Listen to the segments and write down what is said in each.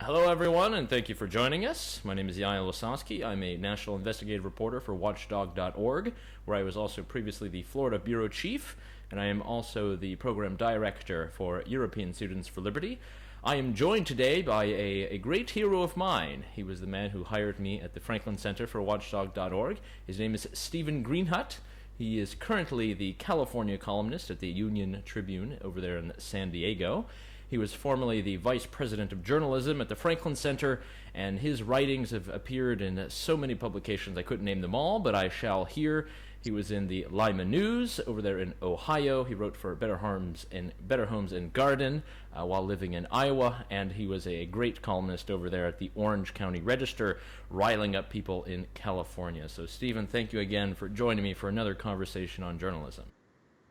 Hello, everyone, and thank you for joining us. My name is Yaël Ossowski. I'm a national investigative reporter for Watchdog.org, where I was also previously the Florida bureau chief, and I am also the program director for European Students for Liberty. I am joined today by a great hero of mine. He was the man who hired me at the Franklin Center for Watchdog.org. His name is Steven Greenhut. He is currently the California columnist at the Union Tribune over there in San Diego. He was formerly the vice president of journalism at the Franklin Center, and his writings have appeared in so many publications I couldn't name them all, but I shall here. He was in the Lima News over there in Ohio. He wrote for Better Homes and Garden while living in Iowa, and he was a great columnist over there at the Orange County Register, riling up people in California. So, Stephen, thank you again for joining me for another conversation on journalism.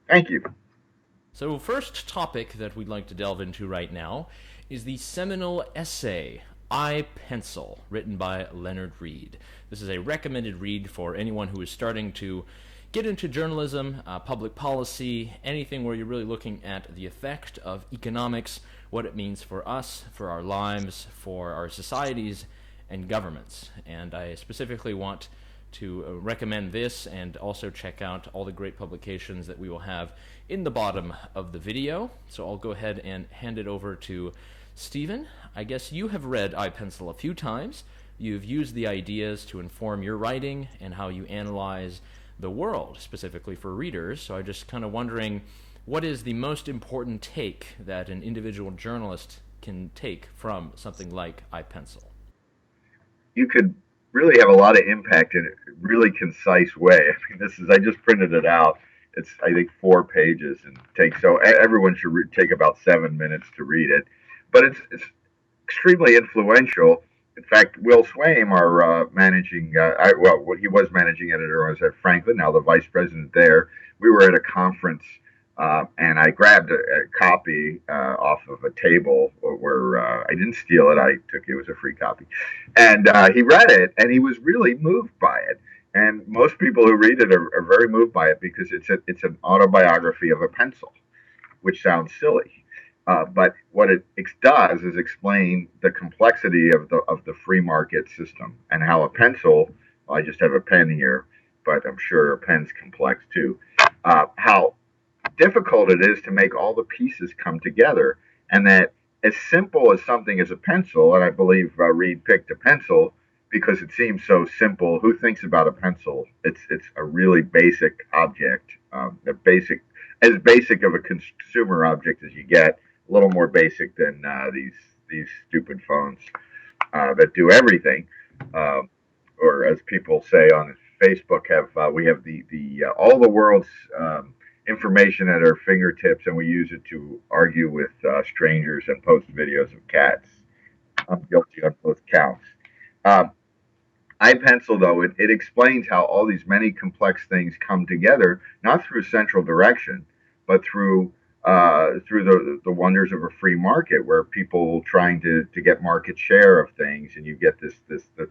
Thank you. So, first topic that we'd like to delve into right now is the seminal essay, I Pencil, written by Leonard Read. This is a recommended read for anyone who is starting to get into journalism, public policy, anything where you're really looking at the effect of economics, what it means for us, for our lives, for our societies, and governments. And I specifically want to recommend this and also check out all the great publications that we will have in the bottom of the video. So I'll go ahead and hand it over to Stephen. I guess you have read iPencil a few times. You've used the ideas to inform your writing and how you analyze the world, specifically for readers. So I'm just kind of wondering, what is the most important take that an individual journalist can take from something like iPencil? You could really have a lot of impact in a really concise way. I mean, I just printed it out. It's, I think, 4 pages and everyone should take about 7 minutes to read it. But it's extremely influential. In fact, Will Swaim, our he was managing editor. I was at Franklin, now the vice president there. We were at a conference, and I grabbed a copy off of a table where I didn't steal it. I took it. It was a free copy. And he read it, and he was really moved by it. And most people who read it are very moved by it because it's an autobiography of a pencil, which sounds silly. But what it does is explain the complexity of the free market system and how a pencil. Well, I just have a pen here, but I'm sure a pen's complex too. How difficult it is to make all the pieces come together, and that as simple as something as a pencil, and I believe Reed picked a pencil because it seems so simple. Who thinks about a pencil? It's a really basic object, as basic of a consumer object as you get. A little more basic than these stupid phones that do everything, or as people say on Facebook, we have the all the world's information at our fingertips, and we use it to argue with strangers and post videos of cats. I'm guilty on both counts. Um, iPencil, though, it explains how all these many complex things come together, not through central direction, but through the wonders of a free market, where people trying to get market share of things, and you get this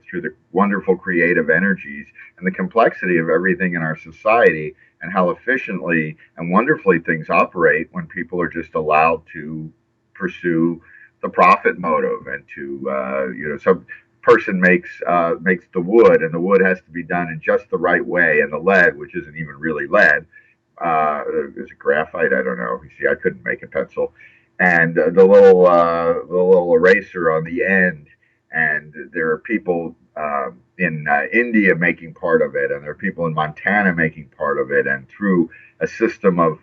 through the wonderful creative energies and the complexity of everything in our society, and how efficiently and wonderfully things operate when people are just allowed to pursue the profit motive and to some person makes the wood, and the wood has to be done in just the right way, and the lead, which isn't even really lead, is it graphite? I don't know. You see, I couldn't make a pencil, and the little eraser on the end, and there are people in India making part of it, and there are people in Montana making part of it, and through a system of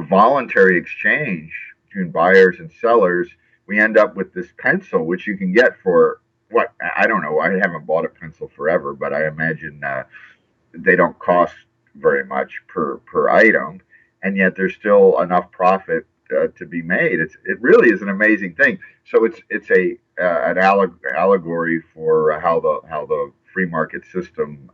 voluntary exchange between buyers and sellers, we end up with this pencil, which you can get for what, I don't know. I haven't bought a pencil forever, but I imagine they don't cost very much per item, and yet there's still enough profit to be made. It really is an amazing thing. So it's an allegory for how the free market system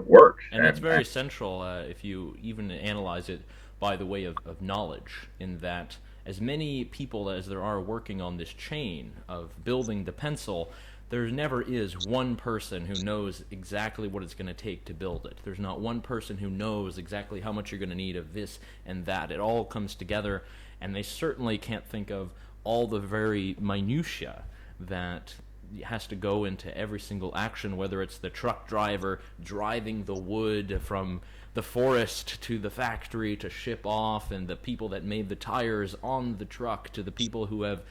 works. And it's very central if you even analyze it by the way of knowledge, in that as many people as there are working on this chain of building the pencil, there never is one person who knows exactly what it's going to take to build it. There's not one person who knows exactly how much you're going to need of this and that. It all comes together, and they certainly can't think of all the very minutiae that has to go into every single action, whether it's the truck driver driving the wood from the forest to the factory to ship off, and the people that made the tires on the truck to the people who have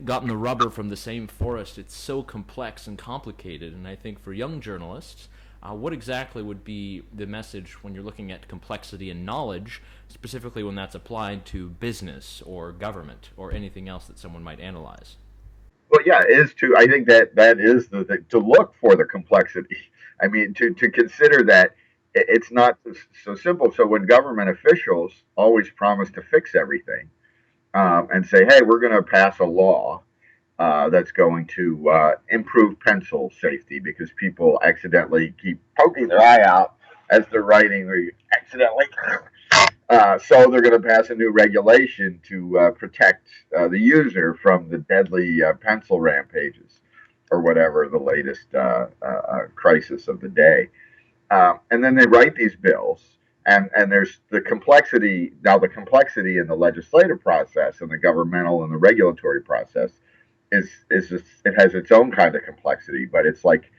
gotten the rubber from the same forest. It's so complex and complicated, and I think for young journalists, what exactly would be the message when you're looking at complexity and knowledge, specifically when that's applied to business or government or anything else that someone might analyze? Well, yeah, it is to. I think that is the thing, to look for the complexity. I mean, to consider that it's not so simple. So when government officials always promise to fix everything, and say, "Hey, we're going to pass a law that's going to improve pencil safety because people accidentally keep poking their eye out as they're writing, or accidentally." So they're going to pass a new regulation to protect the user from the deadly pencil rampages or whatever the latest crisis of the day. And then they write these bills, and there's the complexity. Now, the complexity in the legislative process and the governmental and the regulatory process is just, it has its own kind of complexity, but it's like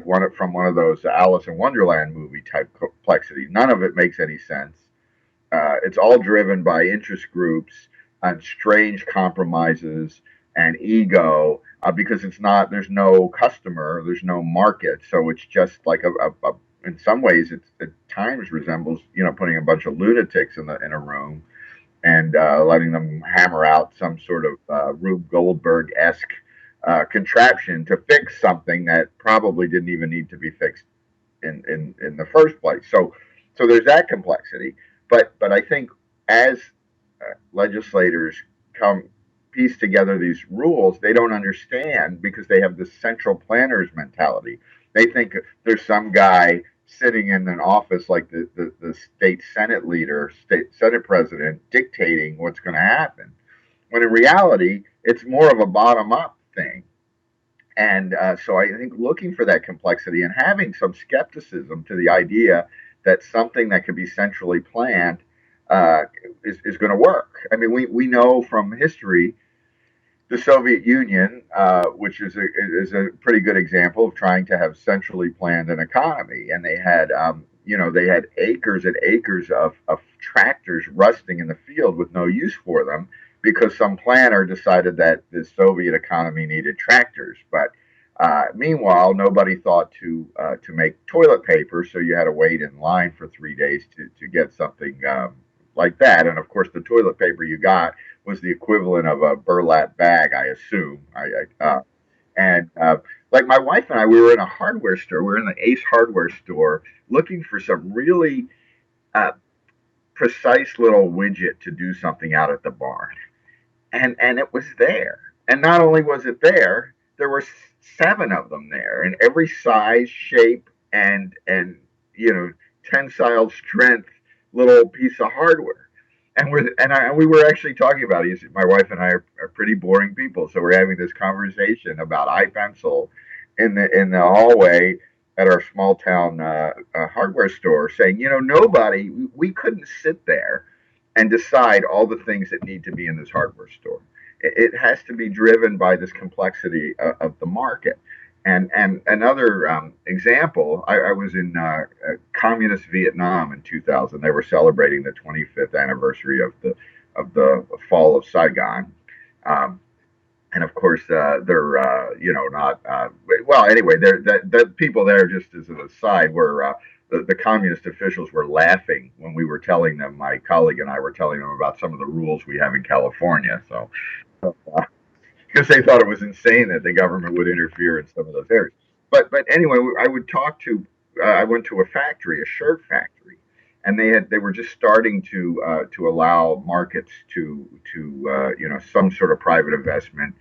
one of those Alice in Wonderland movie type complexity. None of it makes any sense. It's all driven by interest groups and strange compromises and ego, because it's not, there's no customer, there's no market. So it's just like in some ways, it's at times resembles, putting a bunch of lunatics in a room and letting them hammer out some sort of Rube Goldberg esque contraption to fix something that probably didn't even need to be fixed in the first place. So there's that complexity. But I think as legislators come piece together these rules, they don't understand because they have this central planners mentality. They think there's some guy sitting in an office like the state senate leader, state senate president, dictating what's going to happen. When in reality, it's more of a bottom up thing. And so I think looking for that complexity and having some skepticism to the idea that something that could be centrally planned uh, is going to work. I mean, we know from history the Soviet Union, which is a pretty good example of trying to have centrally planned an economy, and they had acres and acres of tractors rusting in the field with no use for them because some planner decided that the Soviet economy needed tractors. But meanwhile, nobody thought to make toilet paper, so you had to wait in line for 3 days to get something like that. And of course, the toilet paper you got was the equivalent of a burlap bag, I assume. And like my wife and I, we were in a hardware store. We were in the Ace hardware store looking for some really uh, precise little widget to do something out at the barn, and it was there. And not only was it there, there were seven of them there, in every size, shape, and tensile strength little piece of hardware. And we were actually talking about it. My wife and I are pretty boring people, so we're having this conversation about iPencil in the hallway at our small town hardware store, saying, nobody, we couldn't sit there and decide all the things that need to be in this hardware store. It has to be driven by this complexity of the market. And another example, I was in communist Vietnam in 2000. They were celebrating the 25th anniversary of the fall of Saigon. Um, and of course, they're not well. Anyway, they're the people there. Just as an aside, were the communist officials were laughing when we were telling them. My colleague and I were telling them about some of the rules we have in California. So because they thought it was insane that the government would interfere in some of those areas. But anyway, I would talk to. I went to a factory, a shirt factory, and they were just starting to allow markets to some sort of private investment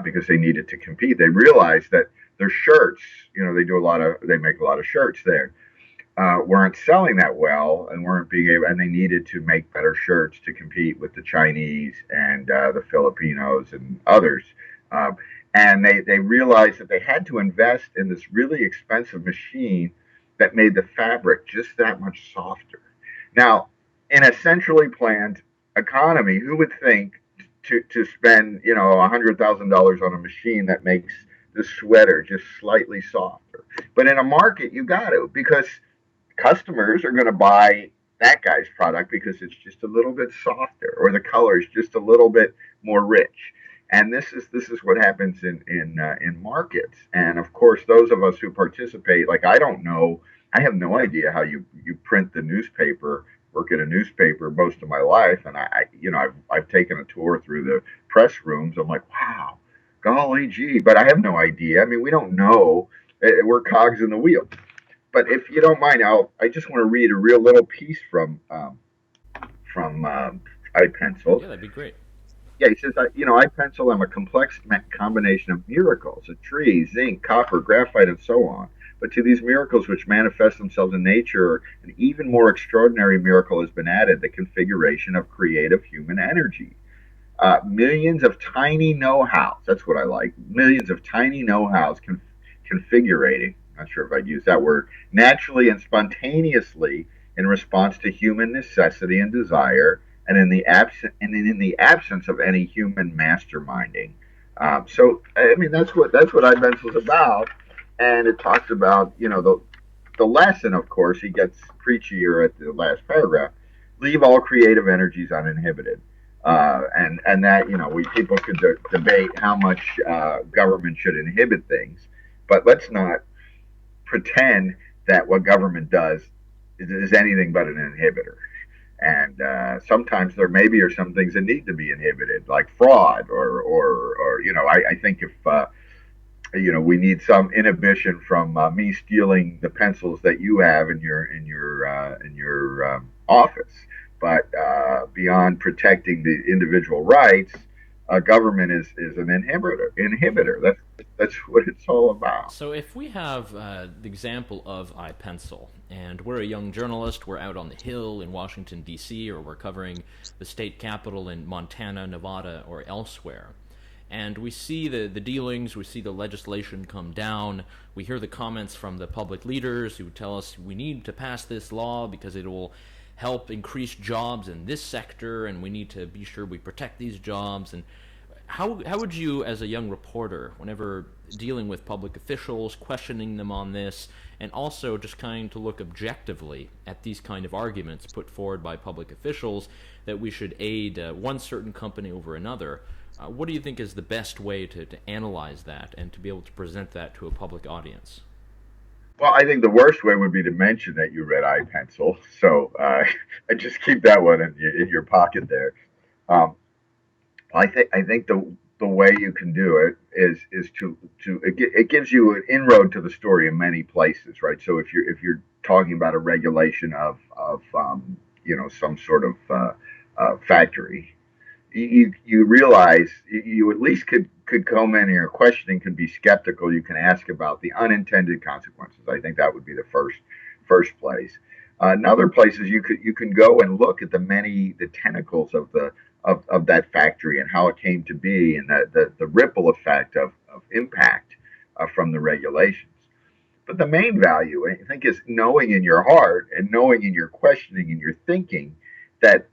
because they needed to compete. They realized that their shirts, they make a lot of shirts there, weren't selling that well and weren't being able, and they needed to make better shirts to compete with the Chinese and the Filipinos and others. Um, and they realized that they had to invest in this really expensive machine that made the fabric just that much softer. Now, in a centrally planned economy, who would think to spend $100,000 on a machine that makes the sweater just slightly softer. But in a market, you got to, because customers are going to buy that guy's product because it's just a little bit softer or the color is just a little bit more rich. And this is what happens in markets. And of course, those of us who participate, like I don't know, I have no idea how you print the newspaper. Work at a newspaper most of my life, and I've taken a tour through the press rooms. I'm like, wow, golly gee, but I have no idea. I mean, we don't know. We're cogs in the wheel. But if you don't mind, I just want to read a real little piece from iPencil. Yeah, that'd be great. Yeah, he says, iPencil, I'm a complex combination of miracles, of trees, zinc, copper, graphite, and so on. But to these miracles which manifest themselves in nature, an even more extraordinary miracle has been added, the configuration of creative human energy. Millions of tiny know-hows, that's what I like, millions of tiny know-hows configurating, not sure if I'd use that word, naturally and spontaneously in response to human necessity and desire, and in the absence of any human masterminding. So I mean that's what iBenzel's about, and it talks about the lesson. Of course, he gets preachier at the last paragraph. Leave all creative energies uninhibited. And that we people could debate how much government should inhibit things, but let's not pretend that what government does is anything but an inhibitor. And sometimes there maybe are some things that need to be inhibited, like fraud, or I think if we need some inhibition from me stealing the pencils that you have in your office. But beyond protecting the individual rights, government is an inhibitor. That's what it's all about. So, if we have the example of iPencil, and we're a young journalist, we're out on the Hill in Washington, D.C., or we're covering the state capitol in Montana, Nevada, or elsewhere, and we see the dealings, we see the legislation come down, we hear the comments from the public leaders who tell us we need to pass this law because it will help increase jobs in this sector, and we need to be sure we protect these jobs. And how would you, as a young reporter, whenever dealing with public officials, questioning them on this, and also just kind to look objectively at these kind of arguments put forward by public officials that we should aid one certain company over another, what do you think is the best way to analyze that and to be able to present that to a public audience? Well, I think the worst way would be to mention that you read iPencil. So I just keep that one in your pocket there. Um, I think the way you can do it is to it gives you an inroad to the story in many places, right? So if you're talking about a regulation of some sort of factory, you realize you at least could come in here questioning, can be skeptical. You can ask about the unintended consequences. I think that would be the first place. In other places, you can go and look at the tentacles of that factory and how it came to be, and the ripple effect of impact from the regulations. But the main value, I think, is knowing in your heart and knowing in your questioning and your thinking that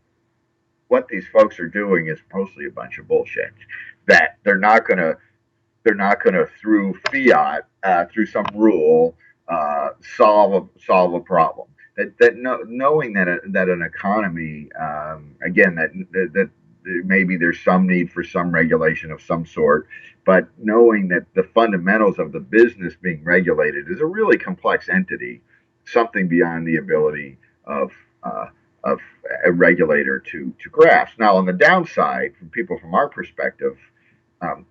what these folks are doing is mostly a bunch of bullshit. That they're not gonna through fiat, through some rule, solve a problem. That knowing that an economy, again, that maybe there's some need for some regulation of some sort, but knowing that the fundamentals of the business being regulated is a really complex entity, something beyond the ability of uh, of a regulator to grasp. Now, on the downside, from people from our perspective, um,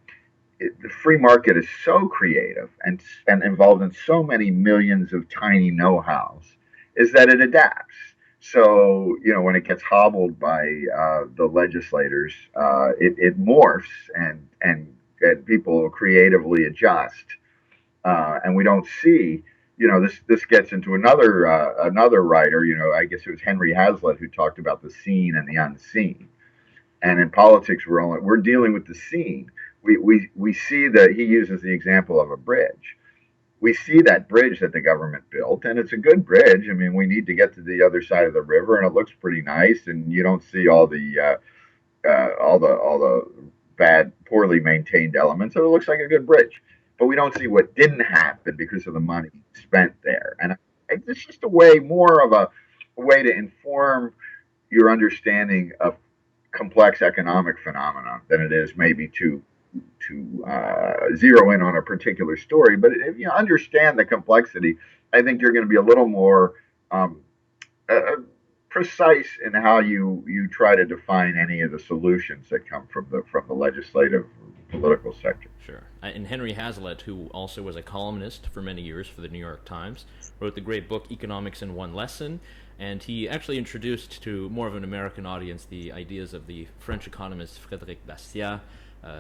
the free market is so creative and involved in so many millions of tiny know-hows, is that it adapts. So when it gets hobbled by the legislators, it morphs and people creatively adjust, and we don't see. This gets into another writer. I guess it was Henry Hazlitt who talked about the seen and the unseen. And in politics, we're dealing with the scene. We see that he uses the example of a bridge. We see that bridge that the government built, and it's a good bridge. I mean, we need to get to the other side of the river, and it looks pretty nice, and you don't see all the all the bad, poorly maintained elements. So it looks like a good bridge, but we don't see what didn't happen because of the money spent there. And it's just a way, more of a way to inform your understanding of complex economic phenomenon than it is maybe to zero in on a particular story. But if you understand the complexity, I think you're going to be a little more um, uh, precise in how you try to define any of the solutions that come from the legislative political sector. Sure. And Henry Hazlitt, who also was a columnist for many years for the New York Times, wrote the great book Economics in One Lesson. And he actually introduced to more of an American audience the ideas of the French economist Frédéric Bastiat,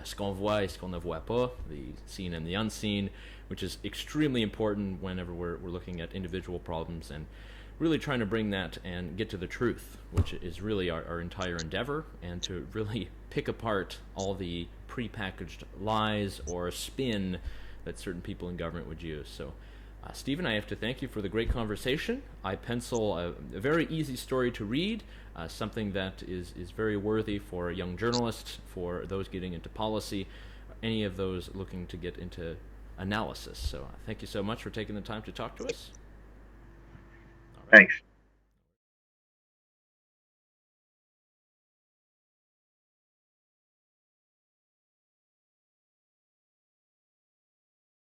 ce qu'on voit et ce qu'on ne voit pas, the seen and the unseen, which is extremely important whenever we're looking at individual problems and really trying to bring that and get to the truth, which is really our entire endeavor, and to really pick apart all the prepackaged lies or spin that certain people in government would use. So, Stephen, I have to thank you for the great conversation. I pencil a very easy story to read, something that is very worthy for young journalists, for those getting into policy, any of those looking to get into analysis. So thank you so much for taking the time to talk to us. Thanks.